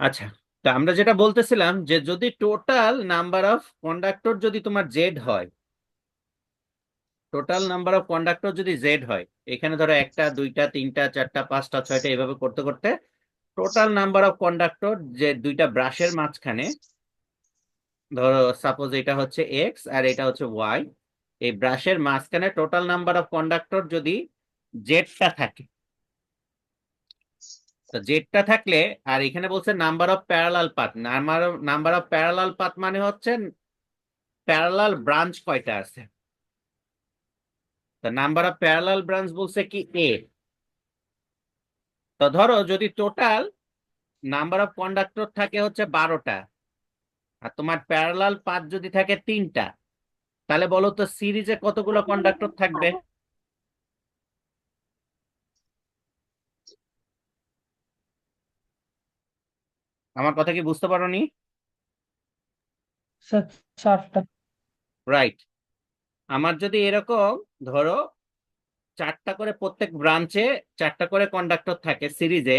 আচ্ছা, তা আমরা যেটা বলতেছিলাম যে যদি টোটাল নাম্বার অফ কন্ডাক্টর যদি তোমার জেড হয়, টোটাল নাম্বার অফ কন্ডাক্টর যদি জেড হয়, এখানে ধরো একটা দুইটা তিনটা চারটা পাঁচটা ছয়টা এভাবে করতে করতে টোটাল নাম্বার অফ কন্ডাক্টর যে দুইটা ব্রাশের মাঝখানে, ধরো সাপোজ এটা হচ্ছে এক্স আর এটা হচ্ছে ওয়াই, এই ব্রাশের মাঝখানে টোটাল নাম্বার অফ কন্ডাক্টর যদি জেডটা থাকে, তো জেডটা থাকলে, আর এখানে বলছে number of parallel path, number of parallel path মানে হচ্ছে প্যারালাল ব্রাঞ্চ কয়টা আছে। তো নাম্বার অফ প্যারালাল ব্রাঞ্চ বলছে কি এ। তো ধরো যদি টোটাল নাম্বার অফ কন্ডাক্টর থাকে হচ্ছে 12টা, আর তোমার প্যারালাল পাথ যদি থাকে 3টা, তাহলে বলো তো সিরিজে কতগুলো কন্ডাক্টর থাকবে? আমার কথা কি বুঝতে পারোনি? স্যার 4টা। রাইট। আমার যদি এরকম ধরো 4টা করে প্রত্যেক ব্রাঞ্চে 4টা করে কন্ডাক্টর থাকে সিরিজে,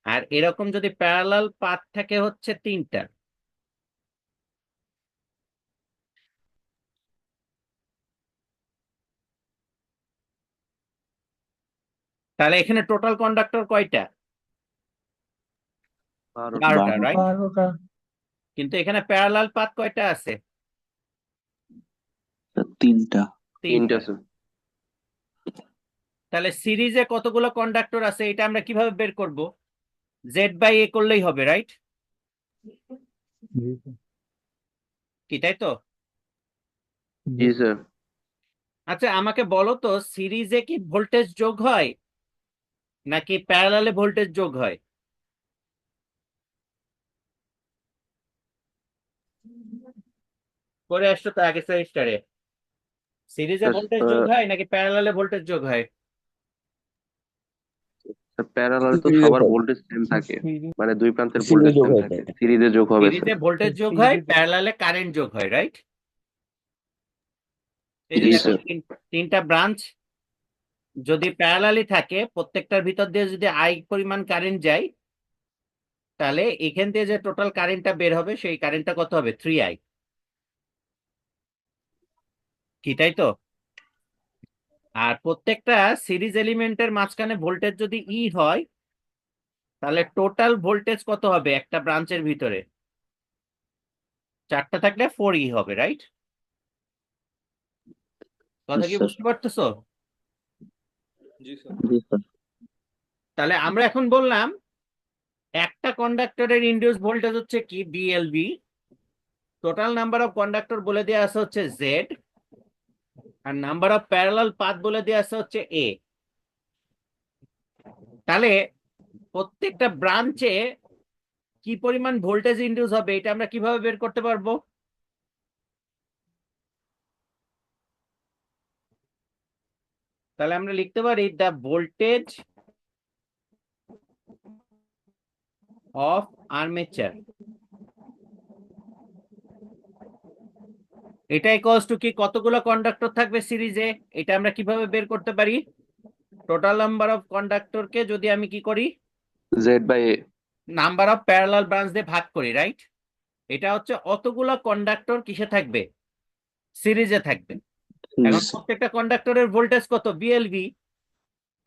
আর এরকম যদি প্যারালাল পাথ থাকে হচ্ছে 3টা, তাহলে এখানে টোটাল কন্ডাক্টর কয়টা? 12টা। 12টা, রাইট। 12টা। কিন্তু এখানে প্যারালাল পাথ কয়টা আছে? 3টা। 3টা। তাহলে সিরিজে কতগুলো কন্ডাক্টর আছে এটা আমরা কিভাবে বের করব? জেড বাই এ করলেই হবে, রাইট? জি স্যার। কি তাই তো? জি স্যার। আচ্ছা, আমাকে বলো তো সিরিজে কি ভোল্টেজ যোগ হয় নাকি প্যারালালে ভোল্টেজ যোগ হয়? করে আসছো তো আগে সেমিস্টারে। সিরিজে ভোল্টেজ যোগ হয় নাকি প্যারালালে ভোল্টেজ যোগ হয়? প্যারালাল তো সবার ভোল্টেজ সেম থাকে, মানে দুই প্রান্তের সিরিজে ভোল্টেজ যোগ সেম হয় থাকে, স্যার। সিরিজে যোগ হবে স্যার। সিরিজে ভোল্টেজ যোগ হয়, প্যারালালে কারেন্ট যোগ হয়, রাইট? এই যে জি দেখো স্যার। তিনটা ব্রাঞ্চ যদি প্যারালালি থাকে, প্রত্যেকটার ভিতর দিয়ে যদি আই পরিমাণ কারেন্ট যায়, তাহলে এখান দিয়ে যে টোটাল কারেন্টটা বের হবে সেই কারেন্টটা কত হবে? 3I। কি তাই তো? আর প্রত্যেকটা সিরিজ এলিমেন্টের মাঝখানে ভোল্টেজ যদি ই হয়, তাহলে টোটাল ভোল্টেজ কত হবে একটা ব্রাঞ্চের ভিতরে? 4টা থাকলে 4E হবে, রাইট? কথা কি স্যার। বুঝতে পারতেছো? জি স্যার। জি স্যার। তাহলে আমরা এখন বললাম একটা কন্ডাক্টরের ইনডিউস ভোল্টেজ হচ্ছে কি BLV, total number of conductor বলে দেওয়া আছে হচ্ছে জেড, আর নাম্বার অফ প্যারালাল পাথ বলে দেওয়া আছে হচ্ছে এ। তাহলে প্রত্যেকটা ব্রাঞ্চে কি পরিমাণ ভোল্টেজ ইনডিউস হবে এটা আমরা কিভাবে বের করতে পারবো? তাহলে আমরা লিখতে পারি দ্য ভোল্টেজ অফ আর্মেচার, এটা ইকুয়ালস টু কি কতগুলো কন্ডাক্টর থাকবে সিরিজে, এটা আমরা কিভাবে বের করতে পারি? টোটাল নাম্বার অফ কন্ডাক্টরকে যদি আমি কি করি, Z by A. Number of parallel branch দিয়ে ভাগ করি, রাইট? এটা হচ্ছে অতগুলো কন্ডাক্টর কিসে থাকবে? সিরিজে থাকবে। এখন প্রত্যেকটা কন্ডাক্টরের ভোল্টেজ কত? বিএলভি।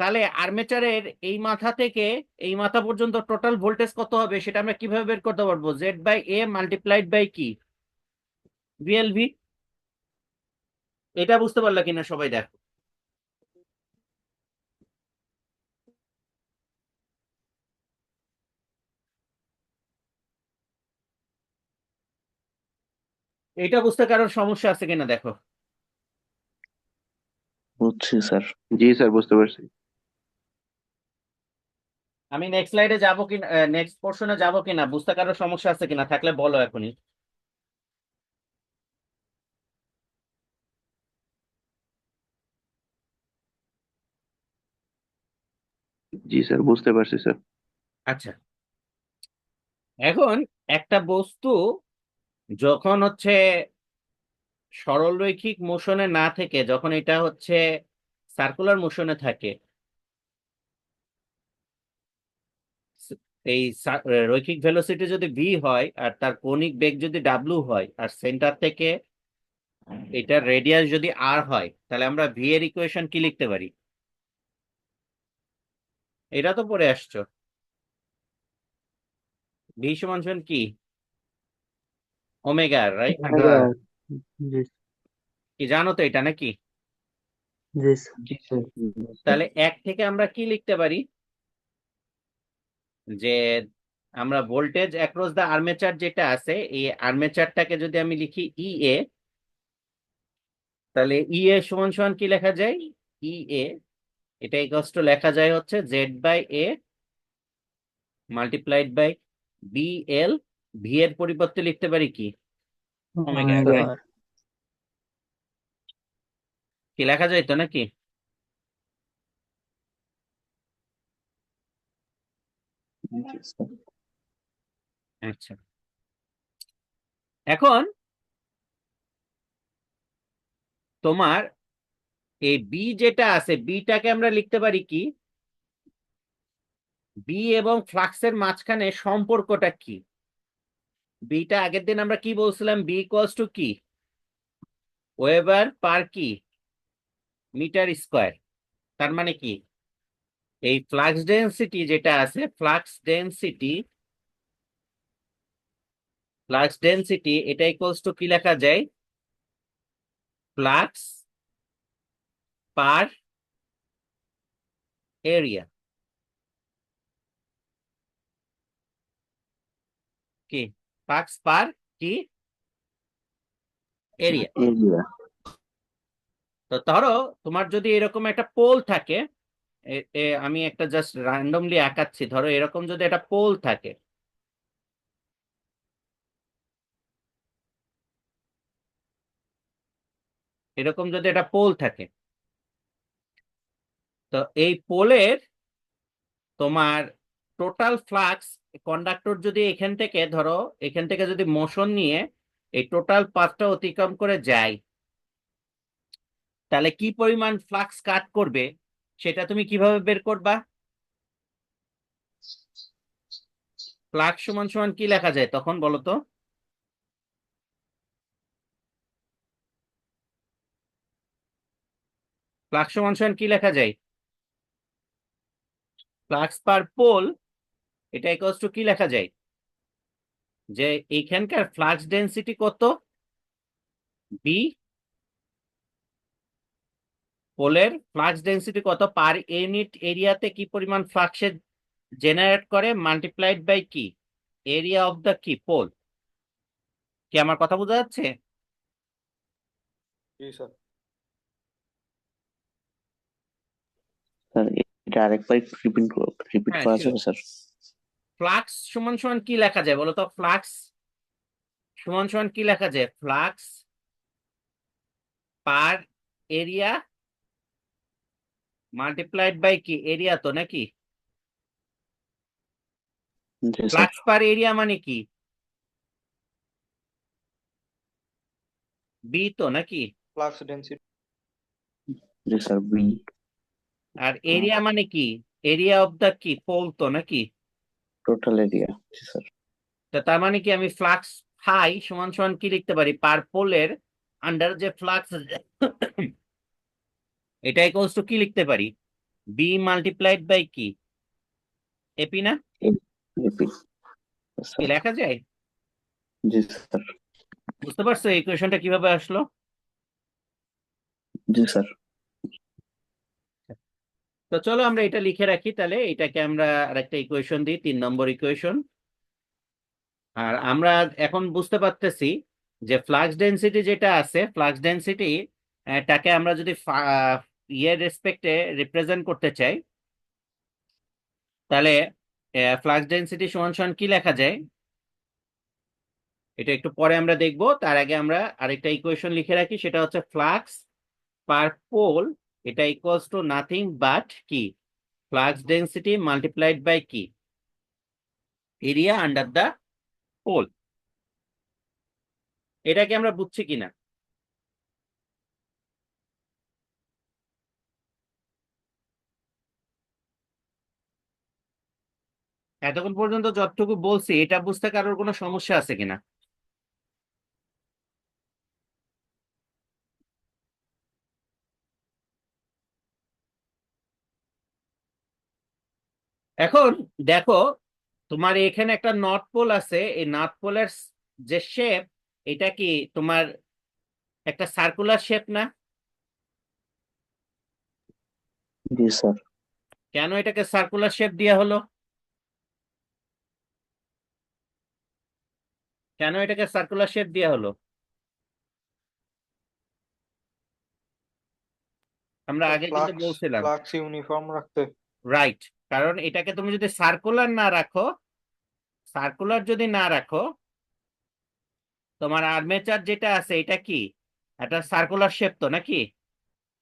তাহলে আর্মেচারের এই মাথা থেকে এই মাথা পর্যন্ত টোটাল ভোল্টেজ কত হবে সেটা আমরা কিভাবে বের করতে পারবো? Z by A multiplied by কি? বিএলভি। এটা বুঝতে পারলা কিনা সবাই দেখো। এটা বুঝতে কারোর সমস্যা আছে কিনা দেখো। বুঝছি স্যার। জি স্যার, বুঝতে পারছি। আমি নেক্সট স্লাইডে যাবো কিনা, নেক্সট পোর্শনে যাবো কিনা, বুঝতে কারোর সমস্যা আছে কিনা, থাকলে বলো এখনই। জি স্যার, বুঝতে পারছি স্যার। আচ্ছা, এখন একটা বস্তু যখন হচ্ছে সরলরৈখিক মোশনে না থেকে, যখন এটা হচ্ছে সার্কুলার মোশনে থাকে, এই রৈখিক ভেলোসিটি যদি ভি হয় আর তার কৌণিক বেগ যদি ডাব্লিউ হয় আর সেন্টার থেকে এটার রেডিয়াস যদি আর হয়, তাহলে আমরা ভি এর ইকুয়েশন কি লিখতে পারি? এটা তো পড়ে আসছো। ভি সমান সমান কি? Omega, right? জি কি জানো তো এটা নাকি? জি তাহলে এক থেকে আমরা কি লিখতে পারি? যে আমরা ভোল্টেজ অ্যাক্রস দ্য আর্মেচার যেটা আছে, এই আর্মেচারটাকে যদি আমি লিখি ই এ, তাহলে ই এ সমান সমান কি লেখা যায়? ই এ এটা ইকুয়ালস টু লেখা যায় হচ্ছে Z by A multiplied by B L. V এর পরিবর্তে লিখতে পারি কি? Omega, omega right? কি লেখা যায় তো নাকি? আচ্ছা, এখন তোমার এই বি যেটা আছে, বিটাকে আমরা লিখতে পারি কি? বি এবং ফ্লাক্সের মাঝখানে সম্পর্কটা কি? বিটা আগের দিন আমরা কি বলছিলাম? বি ইকুয়ালস টু কি? ওয়েবার পার কি মিটার স্কোয়ার। তার মানে কি এই ফ্লাক্স ডেন্সিটি যেটা আছে, ফ্লাক্স ডেন্সিটি এটা ইকুয়ালস টু কি লেখা যায়? Flux per area. কি ফ্লাক্স পার কি এরিয়া। এরিয়া। তো ধরো তোমার যদি এরকম একটা পোল থাকে, আমি একটা জাস্ট র্যান্ডমলি আঁকাচ্ছি, ধরো এরকম যদি একটা পোল থাকে, এরকম যদি একটা পোল থাকে, তো এই পোলের তোমার টোটাল ফ্লাক্স কন্ডাক্টর যদি এখান থেকে ধরো, এখান থেকে যদি মোশন নিয়ে এই টোটাল পাথটা অতিক্রম করে যায়, তাহলে কি পরিমাণ ফ্লাক্স কাট করবে সেটা তুমি কিভাবে বের করবা? ফ্লাক্স সমান সমান কি লেখা যায় তখন বলো তো? ফ্লাক্স সমান সমান কি লেখা যায়? ফ্লাক্স পার পোল এটা ইকুয়ালস টু কি লেখা যায়? যে এইখানকার ফ্লাক্স ডেন্সিটি কত? বি, পোলের ফ্লাক্স ডেন্সিটি কত পার ইউনিট এরিয়াতে কি পরিমাণ ফ্লাক্স জেনারেট করে, মাল্টিপ্লাইড বাই কি এরিয়া অফ দ্য কি পোল। কি আমার কথা বোঝা যাচ্ছে? जी सर। স্যার এটা আরেকবার রিপিট হ্যাঁ, করা শিওর। যাবে স্যার? ফ্লাক্স সমান সমান কি লেখা যায় বলো তো? ফ্লাক্স সমান সমান কি লেখা যায়? Flux per area multiplied by কি এরিয়া, তো নাকি? জি স্যার। ফ্লাক্স পার এরিয়া মানে কি? বি তো নাকি? Flux density. জি স্যার, বি। আর এরিয়া মানে কি? এরিয়া অফ দ্য কি পোল তো নাকি? Total area. জি স্যার। তো তার মানে কি আমি ফ্লাক্স ফাই সমান সমান কি লিখতে পারি? পার পোলের আন্ডার যে ফ্লাক্স এটা ইকুয়ালস টু কি লিখতে পারি? বি মাল্টিপ্লাইড বাই কি এপি না? এপি। কি স্যার। লেখা যায়? জি স্যার। বুঝতে পারছো এই ইকুয়েশনটা কিভাবে আসলো? জি স্যার। তো চলো আমরা এটা লিখে রাখি, তাহলে এটাকে আমরা আরেকটা ইকুয়েশন দিই, 3 নম্বর ইকুয়েশন। আর আমরা এখন বুঝতে পারতেছি যে ফ্লাক্স ডেন্সিটি যেটা আছে, ফ্লাক্স ডেন্সিটি টাকে আমরা যদি ইয়ের রেসপেক্টে রিপ্রেজেন্ট করতে চাই, তাহলে ফ্লাক্স ডেন্সিটি সমান সমান কি লেখা যায় এটা একটু পরে আমরা দেখব। তার আগে আমরা আরেকটা ইকুয়েশন লিখে রাখি, সেটা হচ্ছে ফ্লাক্স পার পোল এটা ইকুয়ালস টু নাথিং বাট কি ফ্লাক্স ডেন্সিটি মাল্টিপ্লাইড বাই কি এরিয়া আন্ডার দ্য পোল। এটাকে আমরা বুঝছি কিনা? এতক্ষণ পর্যন্ত যতটুকু বলছি এটা বুঝতে কারোর কোনো সমস্যা আছে কিনা? এখন দেখো, তোমার এখানে একটা নর্থ পোল আছে, এই নর্থ পোলের যে শেপ, এটা কি তোমার একটা সার্কুলার শেপ না? জি স্যার। কেন এটাকে সার্কুলার শেপ দেওয়া হলো? কেন এটাকে সার্কুলার শেপ দেওয়া হলো? আমরা আগে কিন্তু ফ্লাক্স বলছিলাম, ফ্লাক্স ইউনিফর্ম রাখতে। রাইট। কারণ এটাকে তুমি যদি সার্কুলার না রাখো, সার্কুলার যদি না রাখো, তোমার আর্মেচার যেটা আছে এটা কি একটা সার্কুলার শেপ তো নাকি?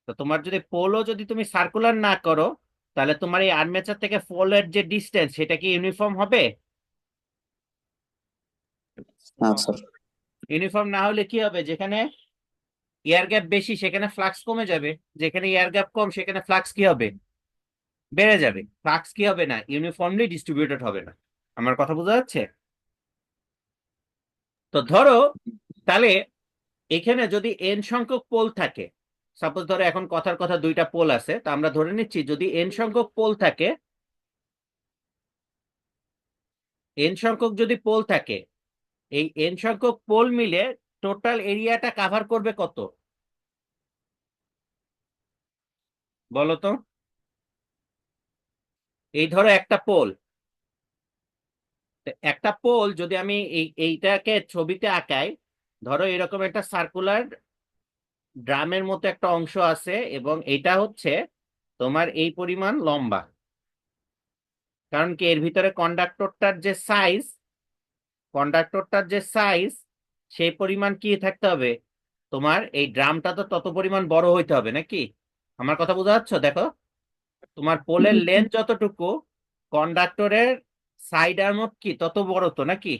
তো তোমার যদি পোলও যদি তুমি সার্কুলার না করো, তাহলে তোমার এই আর্মেচার থেকে পোলের যে ডিস্টেন্স সেটা কি ইউনিফর্ম হবে? না না স্যার। স্যার। ইউনিফর্ম না হলে কি হবে? যেখানে এয়ার গ্যাপ বেশি সেখানে ফ্লাক্স কমে যাবে, যেখানে এয়ার গ্যাপ কম সেখানে ফ্লাক্স কি হবে? বেড়ে যাবে। ফ্লাক্স কি হবে না? ইউনিফর্মলি ডিস্ট্রিবিউটেড হবে না। আমার কথা বোঝা যাচ্ছে? তো ধরো, তাহলে এখানে যদি এন সংখ্যক পোল থাকে, সাপোজ ধরো এখন কথার কথা দুইটা পোল আছে, তো আমরা ধরে নিচ্ছি যদি এন সংখ্যক পোল থাকে, এন সংখ্যক যদি পোল থাকে, এই এন সংখ্যক পোল মিলে টোটাল এরিয়াটা কাভার করবে কত? বলো তো। এই ধরো একটা পোল, একটা পোল যদি আমি এইটাকে ছবিতে আঁকাই, ধরো এরকম একটা সার্কুলার ড্রামের মতো একটা অংশ আছে এবং এটা হচ্ছে তোমার এই পরিমাণ লম্বা। কারণ কি এর ভিতরে কন্ডাক্টরটার যে সাইজ সেই পরিমাণ কি থাকতে হবে? তোমার এই ড্রামটা তো তত পরিমাণ বড় হইতে হবে নাকি? আমার কথা বোঝা যাচ্ছে? দেখো, তোমার পোলের লেন্থ যতটুকু, কন্ডাক্টরের সাইড আর্ম কি তত বড় তো নাকি?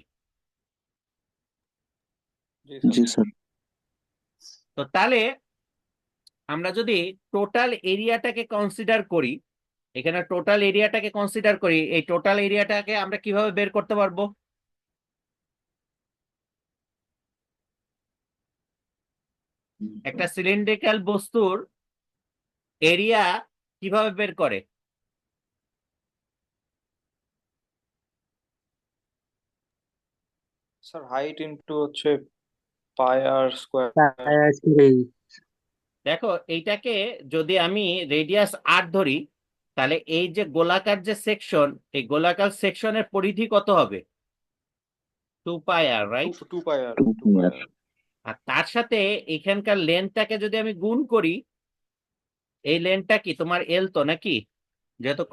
জি স্যার। জি স্যার। তো তাহলে আমরা যদি টোটাল এরিয়াটাকে কনসিডার করি, এখানে টোটাল এরিয়াটাকে কনসিডার করি, এই টোটাল এরিয়াটাকে আমরা কিভাবে বের করতে পারবো? একটা সিলিন্ড্রিক্যাল বস্তুর এরিয়া কিভাবে বের করে? স্যার হাইট ইনটু হচ্ছে পাই আর স্কোয়ার। তাই আজকে এই দেখো, এইটাকে যদি আমি রেডিয়াস আর ধরি, তাহলে এই যে গোলাকার যে সেকশন, এই গোলাকার সেকশনের পরিধি কত হবে? 2πr, right? টু পাই আর টু টু পাই ইয়ার। আর আর তার সাথে এখানকার লেন্থটাকে যদি আমি গুণ করি, এই লেন্থটা কি তোমার এল তো নাকি? যেহেতু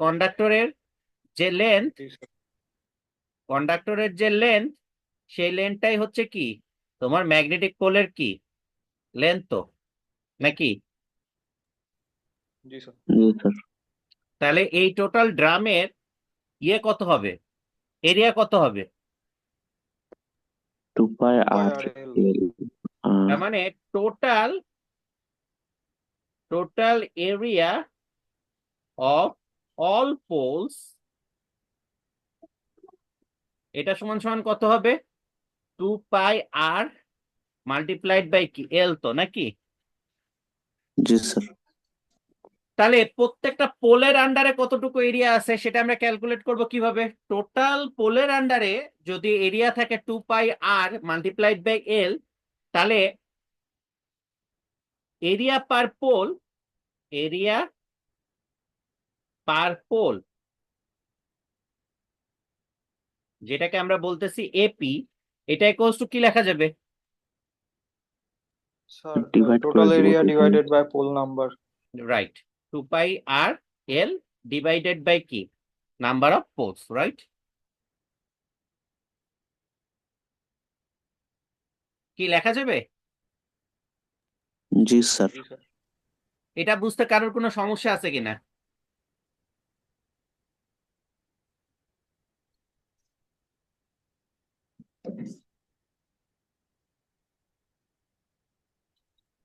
যে লেন্থ জি স্যার। কন্ডাক্টরের যে লেন্থ, সেই লেন্থটাই হচ্ছে কি তোমার ম্যাগনেটিক পোলের কি লেন্থ তো নাকি? জি স্যার। জি স্যার। তাহলে এই টোটাল ড্রামের ইয়ে কত হবে? এরিয়া কত হবে? 2 পাই টু পাই আর আর এল। এল। তার মানে total area of all poles, এটা সমান সমান কত হবে? 2πr মাল্টিপ্লাইড বাই কি এল তো নাকি? জি স্যার। তাহলে প্রত্যেকটা পোলের আন্ডারে কতটুকু এরিয়া আছে সেটা আমরা ক্যালকুলেট করব কিভাবে? টোটাল পোলের আন্ডারে যদি এরিয়া থাকে 2πr মাল্টিপ্লাইড বাই এল, তাহলে area per pole, area per pole, যেটাকে আমরা বলতেছি এপি, এটা ইকুয়ালস টু কি লেখা যাবে? স্যার ডিভাইড করে টোটাল দিব area 2 divided by pole number. Right, 2πr L divided by কি নাম্বার অফ পোলস, রাইট? কি লেখা যাবে? জি স্যার। জি স্যার। এটা বুঝতে কারোর কোনো সমস্যা আছে কিনা?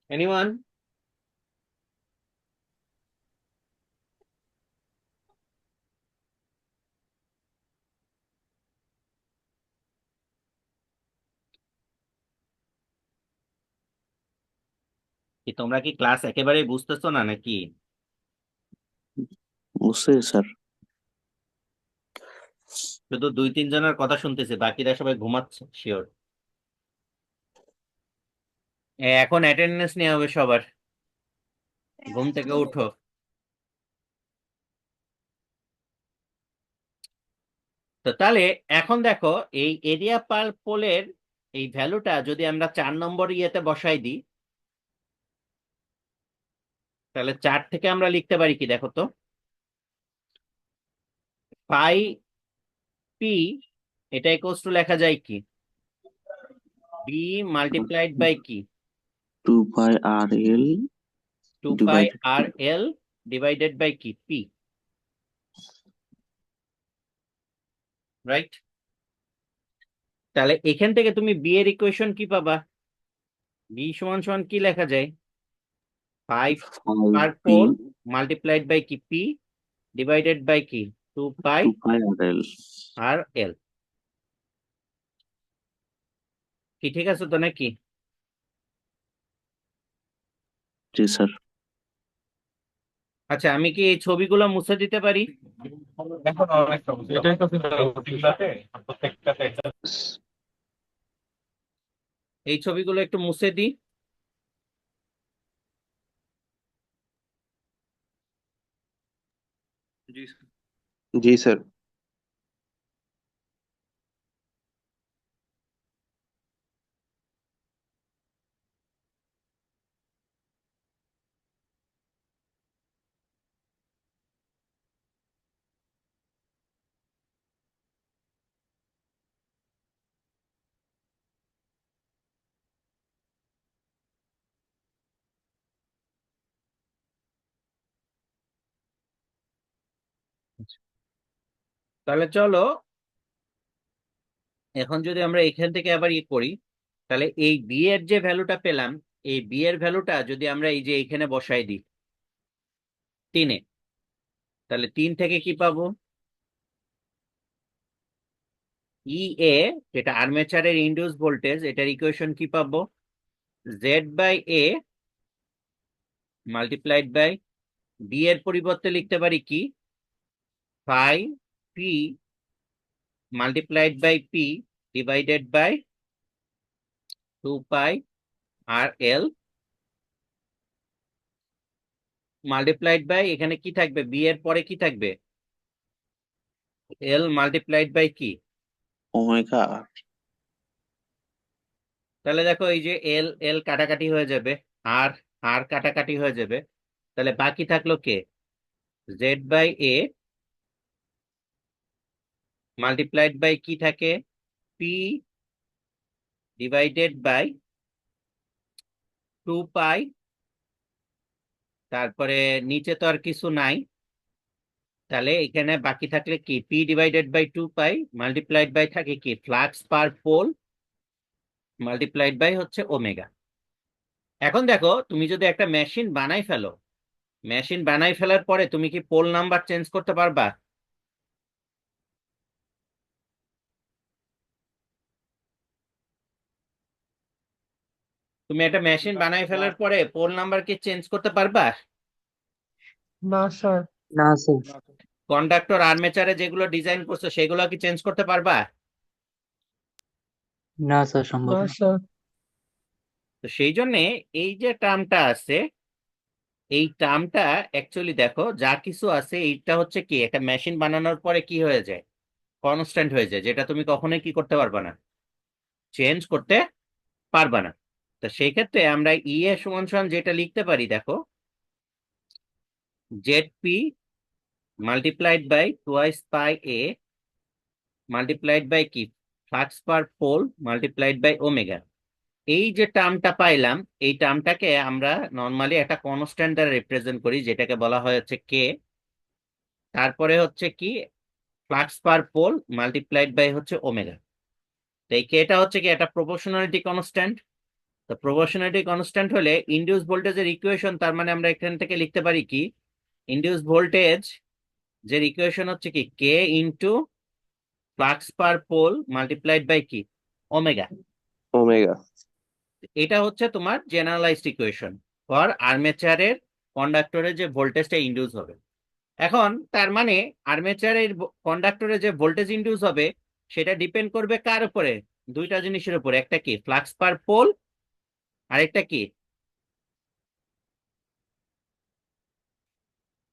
এনিওয়ান? কি তোমরা কি ক্লাস একেবারেই বুঝতেছো না নাকি? বুঝছি স্যার। শুধু 2-3 জনের কথা শুনতেছি, বাকিরা সবাই ঘুমাচ্ছে শিওর। এখন অ্যাটেন্ডেন্স নেওয়া হবে সবার, ঘুম থেকে উঠো। তো তাহলে এখন দেখো, এই এরিয়া পার পোলের এই ভ্যালুটা যদি আমরা 4 নম্বর ইয়েতে বসাই দিই, তাহলে 4 থেকে আমরা লিখতে পারি কি দেখো তো, পাই পি, এটা ইকুয়ালস টু লেখা যায় কি, বি মাল্টিপ্লাইড বাই কি, 2 pi r l 2 pi divided r L divided by কি, পি, রাইট? তাহলে এখান থেকে তুমি বি এর ইকুয়েশন কি পাবা? বি সমান সমান কি লেখা যায়, 5 পার 5p পোল মাল্টিপ্লাইড বাই কি, পি ডিভাইডেড বাই কি, 2 পাই 2 pi r l। আর এল। কি ঠিক আছে তো নাকি? জি স্যার। আচ্ছা, আমি কি এই ছবিগুলো মুছে দিতে পারি? এখন অনেক সমস্যা এটাই তো ছিল রুটিনটাতে প্রত্যেকটাতে একটা এই ছবিগুলো একটু মুছে দিই। জি স্যার। তাহলে চলো, এখন যদি আমরা এখান থেকে আবার ই করি, তাহলে এই বি এর যে ভ্যালুটা পেলাম, এই বি এর ভ্যালুটা যদি আমরা এই যে এখানে বসাই দিই 3-এ, তাহলে 3 থেকে কি পাবো, ই এ, যেটা আর্মেচারের ইনডিউস ভোল্টেজ, এটার ইকুয়েশন কি পাবো, Z by A multiplied by, B এর পরিবর্তে লিখতে পারি কি, 5p multiplied by P divided by 2 pi r L multiplied by, এখানে কি থাকবে, বি এর পরে কি থাকবে, এল মাল্টিপ্লাইড বাই কি। Omega r। তাহলে দেখো, এই যে এল এল কাটাকাটি হয়ে যাবে, আর আর কাটাকাটি হয়ে যাবে, তাহলে বাকি থাকলো K, Z by A multiplied by কি থাকে, পি ডিভাইডেড বাই 2 পাই, তারপরে নিচে তো আর কিছু নাই, তাহলে এখানে বাকি থাকলে কি, P divided by 2 pi multiplied by থাকে কি, flux per pole multiplied by হচ্ছে ওমেগা। এখন দেখো, তুমি যদি একটা মেশিন বানাই ফেলো, মেশিন বানাই ফেলার পরে তুমি কি পোল নাম্বার চেঞ্জ করতে পারবা? তুমি একটা মেশিন বানাই ফেলার পরে পোল নাম্বার কি চেঞ্জ করতে পারবা? না স্যার না স্যার। কন্ডাক্টর আর্মেচারে যেগুলো ডিজাইন করছো সেগুলো কি চেঞ্জ করতে পারবা? না স্যার, সম্ভব না না। স্যার তো সেই জন্যে এই যে টার্মটা আছে, এই টার্মটা অ্যাকচুয়ালি দেখো, যা কিছু আছে এইটা হচ্ছে কি, একটা মেশিন বানানোর পরে কি হয়ে যায়, কনস্ট্যান্ট হয়ে যায়, যেটা তুমি কখনোই কি করতে পারবা না, চেঞ্জ করতে পারবা না। তো সেই ক্ষেত্রে আমরা ই এ সমান সমান যেটা লিখতে পারি দেখো, Z P multiplied by twice pi A multiplied by কি, flux per pole multiplied by omega. এই যে টার্মটা পাইলাম, এই টার্মটাকে আমরা নর্মালি একটা কনস্ট্যান্ট দ্বারা রিপ্রেজেন্ট করি, যেটাকে বলা হয় হচ্ছে কে, তারপরে হচ্ছে কি, flux per pole multiplied by হচ্ছে ওমেগা। তো এই কেটা হচ্ছে কি একটা প্রপোর্শনালিটি কনস্ট্যান্ট। তো প্রপোর্শনালিটি কনস্ট্যান্ট হলে ইনডিউস ভোল্টেজের ইকুয়েশন, তার মানে আমরা এখান থেকে লিখতে পারি কি, ইনডিউস ভোল্টেজ যে ইকুয়েশন হচ্ছে কি, K into flux per pole multiplied by কি, ওমেগা। ওমেগা। এটা হচ্ছে তোমার জেনারেলাইজড ইকুয়েশন। ফর আর্মেচারের কন্ডাক্টরের যে ভোল্টেজটা ইন্ডিউস হবে। এখন তার মানে আর্মেচারের কন্ডাক্টরে যে ভোল্টেজ ইন্ডিউস হবে সেটা ডিপেন্ড করবে কার উপরে? দুইটা জিনিসের উপরে, একটা কি ফ্লাক্স পার পোল, আরেকটা কি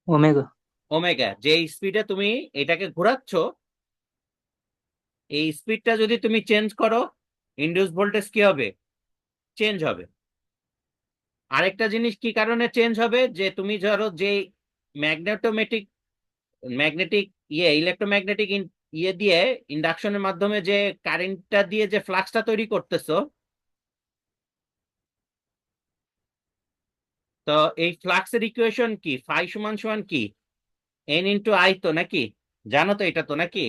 ওমেগা। ওমেগা। যে স্পিডে তুমি এটাকে ঘোরাচ্ছ এই স্পিডটা যদি তুমি চেঞ্জ করো ইন্ডিউস ভোল্টেজ কি হবে? চেঞ্জ হবে। আরেকটা জিনিস কি কারণে চেঞ্জ হবে, যে তুমি ধরো যে ম্যাগনেটোমেটিক ম্যাগনেটিক ইলেকট্রোম্যাগনেটিক ইয়ে দিয়ে ইন্ডাকশনের মাধ্যমে যে কারেন্টটা দিয়ে যে ফ্লাক্সটা তৈরি করতেছো, তো এই ফ্লাক্সের ইকুয়েশন কি? ফাই সমান সমান কি? এন ইন্টু আই, তো নাকি? জানো তো এটা, তো নাকি?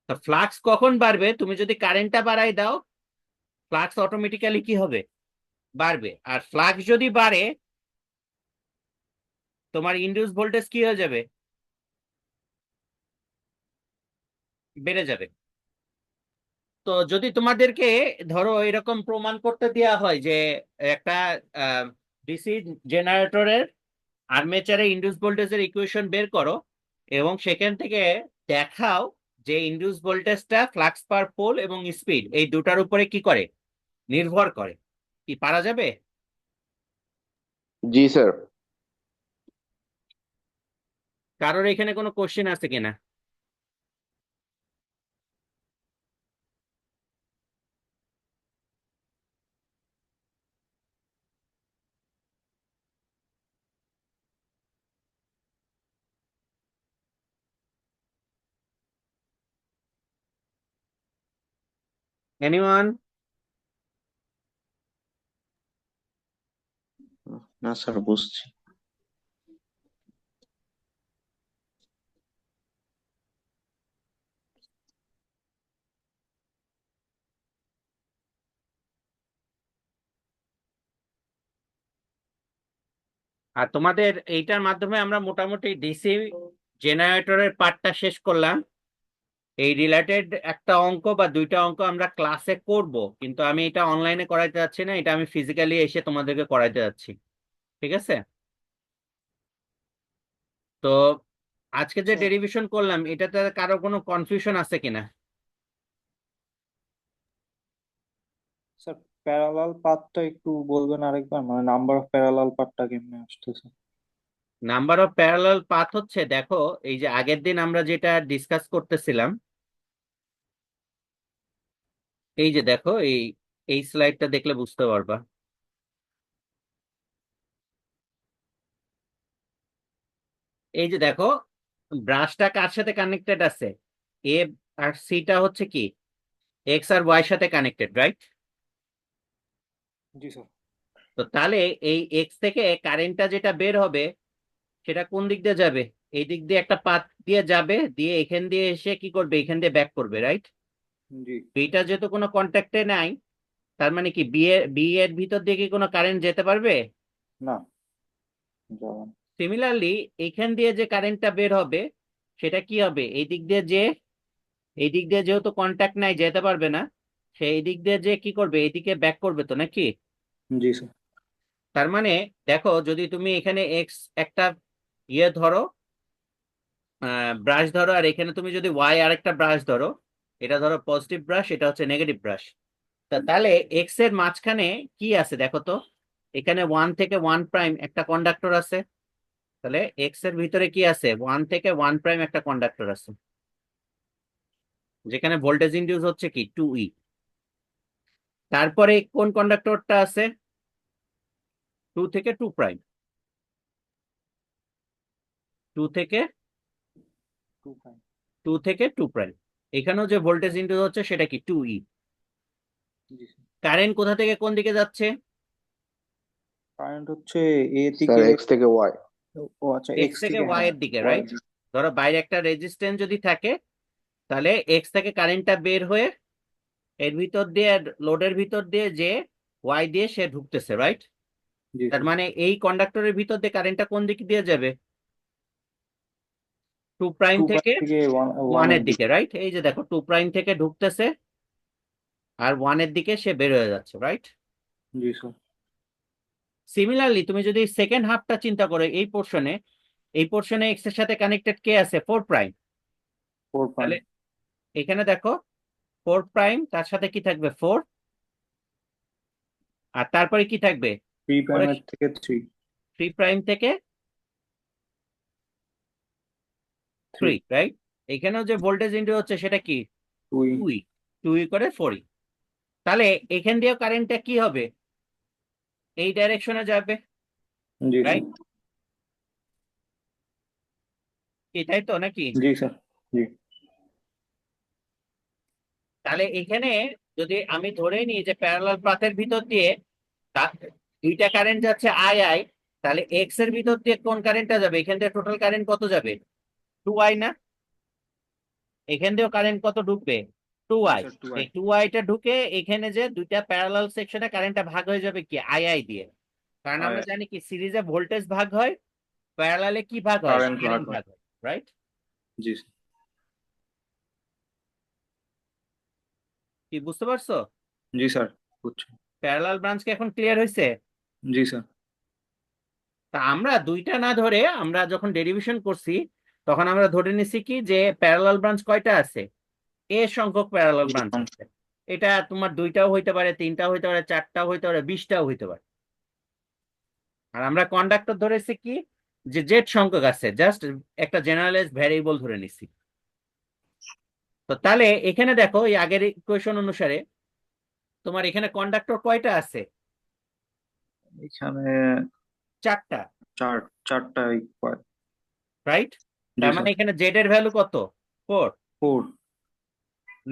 তো ফ্লাক্স কখন বাড়বে? তুমি যদি কারেন্টটা বাড়াই দাও ফ্লাক্স অটোমেটিক্যালি কি হবে? বাড়বে। আর ফ্লাক্স যদি বাড়ে তোমার ইনডিউস ভোল্টেজ কি হয়ে যাবে? বেড়ে যাবে। তো যদি তোমাদেরকে ধরো এরকম প্রমাণ করতে দেওয়া হয় যে একটা ডিসি জেনারেটরের আর্মেচারে ইনডিউস ভোল্টেজের ইকুয়েশন বের করো এবং সেখান থেকে দেখাও যে ইনডিউস ভোল্টেজটা ফ্লাক্স পার পোল এবং স্পিড এই দুটার উপরে কি করে? নির্ভর করে। কি পারা যাবে? জি স্যার। কারোর এখানে কোনো কোশ্চেন আছে কিনা? এনিওয়ান? না স্যার, বুঝছি। আর তোমাদের এইটার মাধ্যমে আমরা মোটামুটি ডিসি জেনারেটরের পার্টটা শেষ করলাম। এই রিলেটেড একটা অঙ্ক বা দুইটা অঙ্ক আমরা ক্লাসে করব, কিন্তু আমি এটা অনলাইনে করাইতে যাচ্ছি না, এটা আমি ফিজিক্যালি এসে তোমাদেরকে করাইতে যাচ্ছি। ঠিক আছে? তো আজকে যে ডেরিভেশন করলাম এটাতে কারো কোনো কনফিউশন আছে কিনা? স্যার প্যারালাল পাথটা একটু বলবেন আরেকবার, মানে নাম্বার অফ প্যারালাল পাথটা কেমনে আসতেছে? নাম্বার অফ প্যারালাল পাথ হচ্ছে, দেখো এই যে আগের দিন আমরা যেটা ডিসকাস করতেছিলাম, এই যে দেখো এই এই স্লাইডটা দেখলে বুঝতে পারবা। এই যে দেখো ব্রাশটা কার সাথে কানেক্টেড আছে? এ আর সিটা হচ্ছে কি এক্স আর ওয়াই সাথে কানেক্টেড, রাইট? জি স্যার। তো তাহলে এই এক্স থেকে কারেন্টটা যেটা বের হবে সেটা কোন দিক দিয়ে যাবে? এই দিক দিয়ে একটা পাথ দিয়ে যাবে, দিয়ে এখান দিয়ে এসে কি করবে? এখান দিয়ে ব্যাক করবে, রাইট? জি। এইটা যেহেতু কোনো কন্ট্যাক্টে নাই, তার মানে কি বি এর ভিতর দিয়ে কি কোনো কারেন্ট যেতে পারবে? না, যাবেন। সিমিলারলি এইখান দিয়ে যে কারেন্টটা বের হবে সেটা কি হবে? এই দিক দিয়ে যে এই দিক দিয়ে যেহেতু কন্ট্যাক্ট নাই যেতে পারবে না, সেই দিক দিয়ে যে কি করবে? এইদিকে ব্যাক করবে, তো নাকি? জি স্যার। তার মানে দেখো যদি তুমি এখানে এক্স একটা ইয়ে ধরো, ব্রাশ ধরো, আর এখানে তুমি যদি ওয়াই আরেকটা ব্রাশ ধরো, এটা ধরো পজিটিভ ব্রাশ, এটা হচ্ছে নেগেটিভ ব্রাশ। তাহলে এক্স এর মাঝখানে কি আছে দেখো তো? এখানে 1 থেকে 1 প্রাইম একটা কন্ডাক্টর আছে। তাহলে এক্স এর ভিতরে কি আছে? 1 থেকে 1 প্রাইম একটা কন্ডাক্টর আছে, যেখানে ভোল্টেজ ইনডিউস হচ্ছে কি 2E। তারপরে কোন কন্ডাক্টরটা আছে? 2 থেকে 2 প্রাইম। 2 থেকে টু ফাইভ। 2 থেকে 2 প্রাইম। এখানেও যে ভোল্টেজ ইনডিউস হচ্ছে সেটা কি 2E। জি স্যার। কারেন্ট কোথা থেকে কোন দিকে যাচ্ছে? কারেন্ট হচ্ছে এ স্যার থেকে। এক্স থেকে ওয়াই। ও আচ্ছা, এক্স এক্স থেকে থেকে, ওয়াই হ্যাঁ এর দিকে, ওয়াই। রাইট? ধরো বাইরে একটা রেজিস্ট্যান্স যদি থাকে তাহলে এক্স থেকে কারেন্টটা বের হয়ে এর ভিতর দিয়ে লোডের ভিতর দিয়ে যে ওয়াই দিয়ে সে ঢুকতেছে, রাইট? জি তার স্যার। মানে এই কন্ডাক্টরের ভিতর দিয়ে কারেন্টটা কোন দিক দিয়ে যাবে? 2 প্রাইম টু ফাইভ থেকে থেকে ওয়ানের ওয়ানের দিকে, দিকে। রাইট? এই যে দেখো 2 প্রাইম থেকে ঢুকতেছে আর 1-এর দিকে সে বের হয়ে যাচ্ছে, রাইট? জি স্যার। সিমিলারলি তুমি যদি সেকেন্ড হাফটা চিন্তা করো, এই পোর্শনে এক্স এর সাথে কানেক্টেড কে আছে? 4'। 4 তাহলে পয়েন্ট এখানে দেখো 4', তার সাথে কি থাকবে? 4। আর তারপরে কি থাকবে? 3 প্রাইমের থেকে 3 3' থেকে 3, রাইট? এখানেও যে ভোল্টেজ ইনডিউস হচ্ছে সেটা কি? 2 2 2 করে 4। তাহলে এখান দিয়েও কারেন্টটা কি হবে? এই ডাইরেকশনে যাবে, জি স্যার। রাইট? এটাই তো নাকি? জি স্যার। জি তাহলে এখানে যদি আমি ধরে নিই যে প্যারালাল পাথের ভিতর দিয়ে দুইটা কারেন্ট যাচ্ছে আই আই, তাহলে এক্স এর ভিতর দিয়ে কোন কারেন্টটা যাবে? এখান থেকে টোটাল কারেন্ট কত যাবে? 2i না? এখান দিয়েও কারেন্ট কত ঢুকবে? 2i। Sir 2i। এই 2i-টা ঢুকে এখানে যে দুইটা প্যারালাল সেকশনে কারেন্টটা ভাগ হয়ে যাবে কি? আই আই দিয়ে। কারণ আমরা জানি কি সিরিজে ভোল্টেজ ভাগ হয়, প্যারালালে কি ভাগ হয়? কারেন্ট কারেন্ট ভাগ ভাগ হয়, রাইট? জি স্যার। কি বুঝতে পারছো? জি স্যার বুঝছি। প্যারালাল ব্রাঞ্চ কি এখন ক্লিয়ার হয়েছে? জি স্যার। তা আমরা দুইটা না ধরে আমরা যখন ডেরিভেশন করছি তখন আমরা ধরে নিছি কি যে প্যারালাল ব্রাঞ্চ কয়টা আছে? এ সংখ্যক প্যারালাল ব্রাঞ্চ আছে। এটা তোমার 2টাও হইতে পারে, 3টাও হইতে পারে, 4টাও হইতে পারে, 20টাও হইতে পারে। আর আমরা কন্ডাক্টর ধরেছি কি যে জেড সংখ্যক আছে, জাস্ট একটা জেনারেলাইজ ভ্যারিয়েবল ধরে নিছি। তো তাহলে এখানে দেখো এই আগের ইকুয়েশন অনুসারে তোমার এখানে কন্ডাক্টর কয়টা আছে? এখানে 4টা, চারটা রাইট? জি তার মানে স্যার। এখানে জেড এর ভ্যালু কত? 4। 4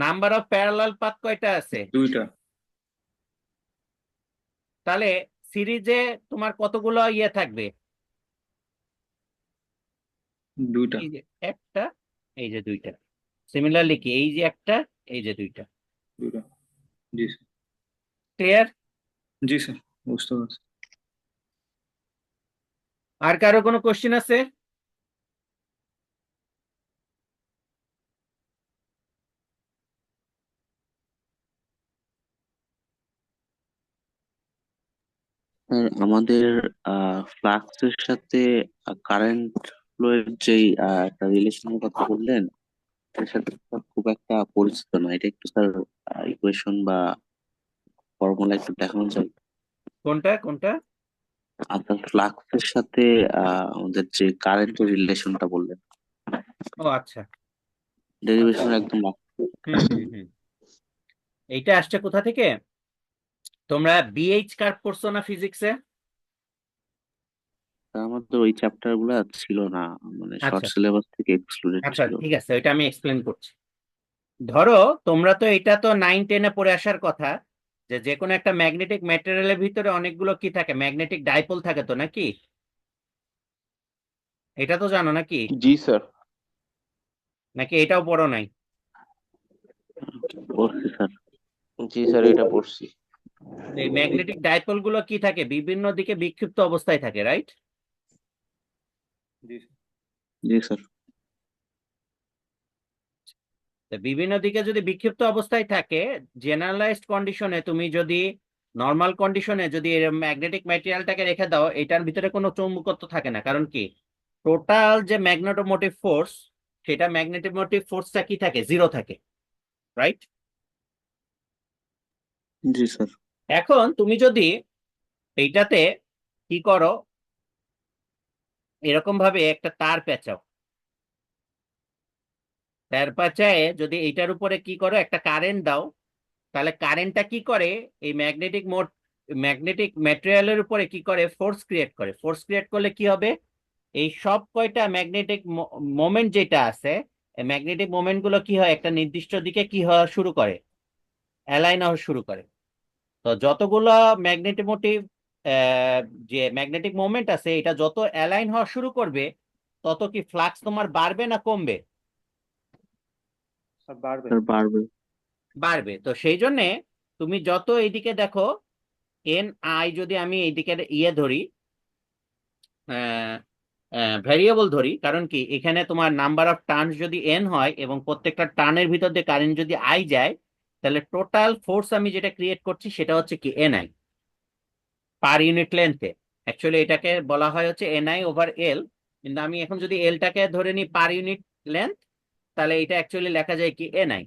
নাম্বার অফ প্যারালাল পাথ কয়টা আছে? 2টা তাহলে সিরিজে তোমার কতগুলো ইয়ে থাকবে? 2টা এই যে একটা, এই যে 2টা। সিমিলারলি কি এই যে একটা, এই যে 2টা। 2টা জি স্যার। ক্লিয়ার? জি স্যার বুঝতে পারছি। আর কারো কোনো কোশ্চেন আছে? আর আমাদের ফ্লাক্সের সাথে কারেন্ট ফ্লো এর যেই একটা রিলেশনের কথা বললেন, এর সাথে স্যার খুব একটা পরিচিত না। এটা একটু স্যার ইকুয়েশন বা ফর্মুলা একটু দেখানো যায়? কোনটা কোনটা? আপনার ফ্লাক্সের সাথে আমাদের যে কারেন্টের রিলেশনটা বললেন, ও আচ্ছা। ডেরিভেশন একদম হুম হুম হুম। এইটা আসছে কোথা থেকে? তোমরা বিএইচ কার্ভ করছো না ফিজিক্সে? আমাদের ওই চ্যাপ্টার গুলা ছিল না, মানে শর্ট আচ্ছা সিলেবাস থেকে এক্সক্লুডেড আচ্ছা, ছিল। ঠিক আছে, ওইটা আমি এক্সপ্লেন করছি। ধরো তোমরা তো এটা তো 9-10-এ পড়ে আসার কথা যে যে কোনো একটা ম্যাগনেটিক ম্যাটেরিয়ালের ভিতরে অনেকগুলো কি থাকে? ম্যাগনেটিক ডাইপোল থাকে তো নাকি? এটা তো জানো নাকি? জি স্যার। নাকি এটাও পড়ো নাই? পড়ছি স্যার। জি স্যার, এটা পড়ছি। এই ম্যাগনেটিক ডাইপোল গুলো কি থাকে? বিভিন্ন দিকে বিক্ষিপ্ত অবস্থায় থাকে, রাইট? জি স্যার। জি স্যার। বিভিন্ন দিকে যদি বিক্ষিপ্ত অবস্থায় থাকে, জেনারেলাইজড কন্ডিশনে তুমি যদি নর্মাল কন্ডিশনে যদি ম্যাগনেটিক ম্যাটেরিয়ালটাকে রেখে দাও, এটার ভিতরে কোনো চৌম্বকত্ব থাকে না। কারণ কি টোটাল যে ম্যাগনেটোমোটিভ ফোর্স, সেটা ম্যাগনেটোমোটিভ ফোর্সটা কি থাকে? 0 থাকে, রাইট? জি স্যার। এখন তুমি যদি এইটাতে কি করো, এরকম ভাবে একটা তার পেঁচাও, তার পেঁচায় যদি এইটার উপরে কি করো একটা কারেন্ট দাও, তাহলে কারেন্টটা কি করে? এই ম্যাগনেটিক ম্যাটেরিয়ালের উপরে কি করে? ফোর্স ক্রিয়েট করে। ফোর্স ক্রিয়েট করলে কি হবে? এই সব কয়টা ম্যাগনেটিক মোমেন্ট যেটা আছে, এই ম্যাগনেটিক মোমেন্ট গুলো কি হয়? একটা নির্দিষ্ট দিকে কি হওয়া শুরু করে? অ্যালাইন হওয়া শুরু করে। তো যতগুলো ম্যাগনেটিক যে ম্যাগনেটিক মোমেন্ট আছে, এটা যত অ্যালাইন হওয়া শুরু করবে, তত কি ফ্লাক্স তোমার বাড়বে না কমবে? স্যার বাড়বে। স্যার বাড়বে। বাড়বে। তো সেই জন্যে তুমি যত এইদিকে দেখো এন আই, যদি আমি এইদিকে ইয়ে ধরি, ভ্যারিয়েবল ধরি, কারণ কি এখানে তোমার নাম্বার অফ টার্নস যদি এন হয় এবং প্রত্যেকটা টার্নের ভিতর দিয়ে কারেন্ট যদি আই যায়, তাহলে টোটাল ফোর্স আমি যেটা ক্রিয়েট করছি সেটা হচ্ছে কি এনআই পার ইউনিট লেন্থে। অ্যাকচুয়ালি এটাকে বলা হয় হচ্ছে এনআই ওভার এল, কিন্তু আমি এখন যদি এলটাকে ধরে নিই পার ইউনিট লেন্থ, তাহলে এটা অ্যাকচুয়ালি লেখা যায় কি এনআই।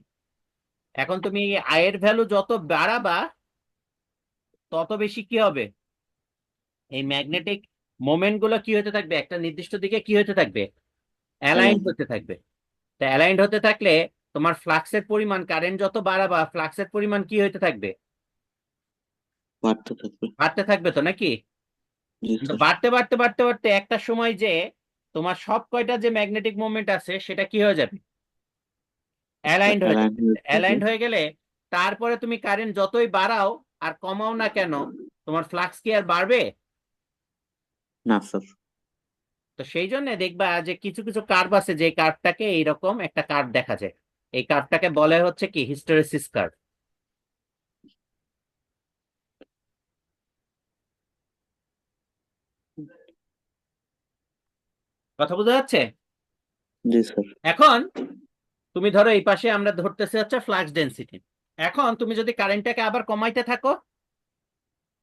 এখন তুমি আয়ের ভ্যালু যত বাড়াবা তত বেশি কি হবে, এই ম্যাগনেটিক মোমেন্ট গুলো কি হতে থাকবে, একটা নির্দিষ্ট দিকে কি হতে থাকবে, অ্যালাইন্ড হতে থাকবে। তা অ্যালাইন্ড হতে থাকলে তোমার ফ্লাক্সের পরিমাণ, কারেন্ট যত বাড়াবা ফ্লাক্সের পরিমাণ কি হতে থাকবে, বাড়তে থাকবে। বাড়তে থাকবে তো নাকি? জি কিন্তু স্যার। বাড়তে বাড়তে বাড়তে বাড়তে একটা সময় যে তোমার সব কয়টা যে ম্যাগনেটিক মোমেন্ট আছে সেটা কি হয়ে যাবে, অ্যালাইন্ড হয়ে যাবে। অ্যালাইন হয়ে যাবে। অ্যালাইন্ড হয়ে গেলে তারপরে তুমি কারেন্ট যতই বাড়াও আর কমাও না কেন, তোমার ফ্লাক্স কি আর বাড়বে? না স্যার। তো সেই জন্য দেখবা যে কিছু কিছু কার্ভ আছে, যে কার্ভটাকে এইরকম একটা কার্ভ দেখা যায়, এই কার্ভটাকে বলে হচ্ছে কি হিস্টেরেসিস কার্ভ। কথা বোঝা যাচ্ছে? জি স্যার। এখন তুমি ধরো এই পাশে আমরা ধরতেছি হচ্ছে ফ্লাক্স ডেনসিটি। এখন তুমি যদি কারেন্টটাকে আবার কমাইতে থাকো,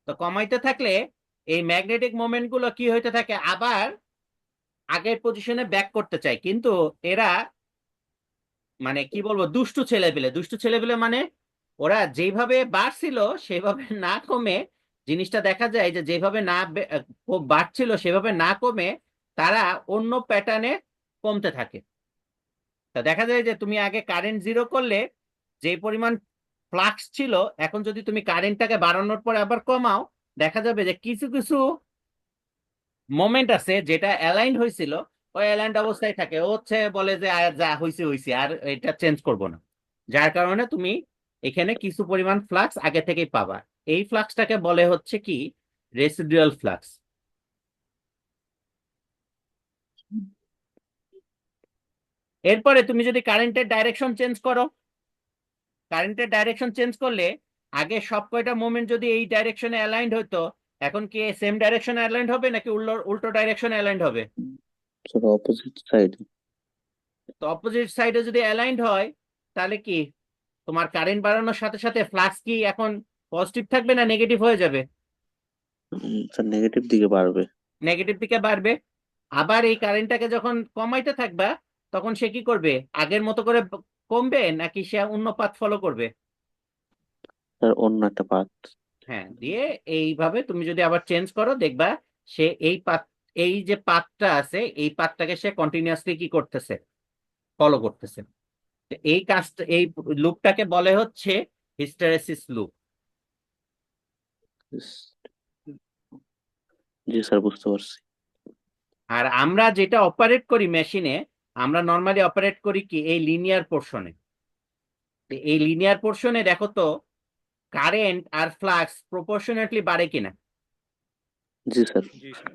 তো কমাইতে থাকলে এই ম্যাগনেটিক মোমেন্ট গুলো কি হইতে থাকে, আবার আগের পজিশনে ব্যাক করতে চায়। কিন্তু এরা মানে কি বলবো, দুষ্টু ছেলেপেলে। দুষ্টু ছেলেপেলে মানে ওরা যেভাবে বাড়ছিল সেভাবে না কমে, জিনিসটা দেখা যায় যে যেভাবে না বাড়ছিল সেভাবে না কমে তারা অন্য প্যাটার্নে কমতে থাকে। তা দেখা যায় যে তুমি আগে কারেন্ট জিরো করলে যে পরিমাণ ফ্লাক্স ছিল, এখন যদি তুমি কারেন্টটাকে বাড়ানোর পরে আবার কমাও, দেখা যাবে যে কিছু কিছু মোমেন্ট আছে যেটা অ্যালাইন্ড হয়েছিল, ওই অ্যালাইন্ড অবস্থায় থাকে। ও হচ্ছে বলে যে আর যা হয়েছে হয়েছে, আর এটা চেঞ্জ করব না। যার কারণে তুমি এখানে কিছু পরিমাণ ফ্লাক্স আগে থেকেই পাবা। এই ফ্লাক্সটাকে বলে হচ্ছে কি রেসিডুয়াল ফ্লাক্স। এরপরে তুমি যদি কারেন্টের ডাইরেকশন চেঞ্জ করো, কারেন্টের ডাইরেকশন চেঞ্জ করলে আগে সব কয়টা মোমেন্ট যদি এই ডাইরেকশনে অ্যালাইন্ড হতো, এখন কি সেম ডাইরেকশনে অ্যালাইন্ড হবে নাকি উল্টো উল্টো ডাইরেকশনে অ্যালাইন্ড হবে? Sir opposite side. তো অপোজিট সাইডে যদি অ্যালাইন্ড হয় তাহলে কি তোমার কারেন্ট বাড়ানোর সাথে সাথে ফ্লাক্স কি এখন পজিটিভ থাকবে না নেগেটিভ হয়ে যাবে? স্যার নেগেটিভ দিকে বাড়বে। নেগেটিভ দিকে বাড়বে। আবার এই কারেন্টটাকে যখন কমাইতে থাকবা তখন সে কি করবে, আগের মতো করে কমবে নাকি সে অন্য পাথ ফলো করবে? স্যার অন্য একটা পাথ। হ্যাঁ, দিয়ে এইভাবে তুমি যদি আবার চেঞ্জ করো দেখবা সে এই পাথ, এই যে পাথটা আছে এই পাথটাকে সে কন্টিনিউয়াসলি কি করতেছে, ফলো করতেছে। তো এই কাজটা, এই লুপটাকে বলে হচ্ছে হিস্টেরেসিস লুপ। জি স্যার বুঝতে পারছি। আর আমরা যেটা অপারেট করি মেশিনে, আমরা নর্মালি অপারেট করি কি এই লিনিয়ার পোর্শনে। এই লিনিয়ার পোর্শনে দেখো তো কারেন্ট আর ফ্লাক্স প্রপোর্শনেটলি বাড়ে কিনা। জি স্যার। জি স্যার।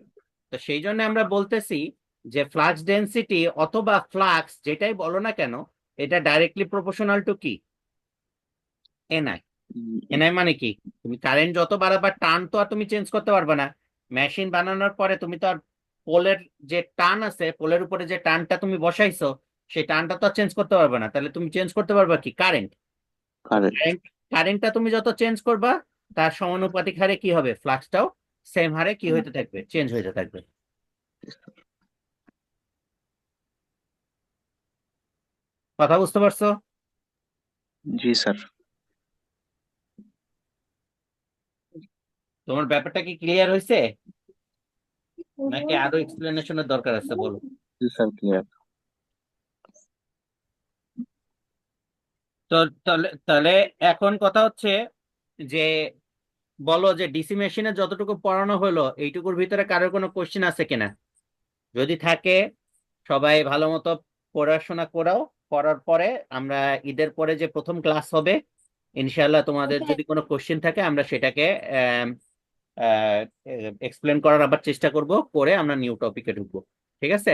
তো সেই জন্য আমরা বলতেছি যে ফ্লাক্স ডেনসিটি অথবা ফ্লাক্স যেটাই বলো না কেন, এটা ডাইরেক্টলি প্রপোর্শনাল টু কি এনআই। এনআই মানে কি, তুমি কারেন্ট যত বাড়াবা টান তো আর তুমি চেঞ্জ করতে পারবে না। মেশিন বানানোর পরে তুমি তো আর পোলের যে টান আছে, পোলের উপরে যে টানটা তুমি বসাইছো সেই টানটা তো আর চেঞ্জ করতে পারবে না। তাহলে তুমি চেঞ্জ করতে পারবা কি কারেন্ট। কারেন্ট। কারেন্ট, কারেন্টটা তুমি যত চেঞ্জ করবা তার সমানুপাতিক হারে কি হবে, ফ্লাক্সটাও সেম হারে কি হইতে থাকবে, চেঞ্জ হইতে থাকবে। কথা বুঝতে পারছো? জি স্যার। তোমার ব্যাপারটা কি ক্লিয়ার হয়েছে নাকি আরো এক্সপ্লেনেশনের দরকার আছে বলো? জি স্যার ক্লিয়ার। তো তাহলে তাহলে এখন কথা হচ্ছে যে বলো যে ডিসি মেশিনে যতটুকু পড়ানো হলো এইটুকুর ভিতরে কারোর কোনো কোশ্চেন আছে কিনা? যদি থাকে সবাই ভালো মতো পড়াশোনা করাও। করার পরে আমরা ঈদের পরে যে প্রথম ক্লাস হবে ইনশাআল্লাহ, তোমাদের যদি কোনো কোশ্চেন থাকে আমরা সেটাকে এক্সপ্লেন করার আবার চেষ্টা করব, করে আমরা নিউ টপিকে ঢুকবো। ঠিক আছে?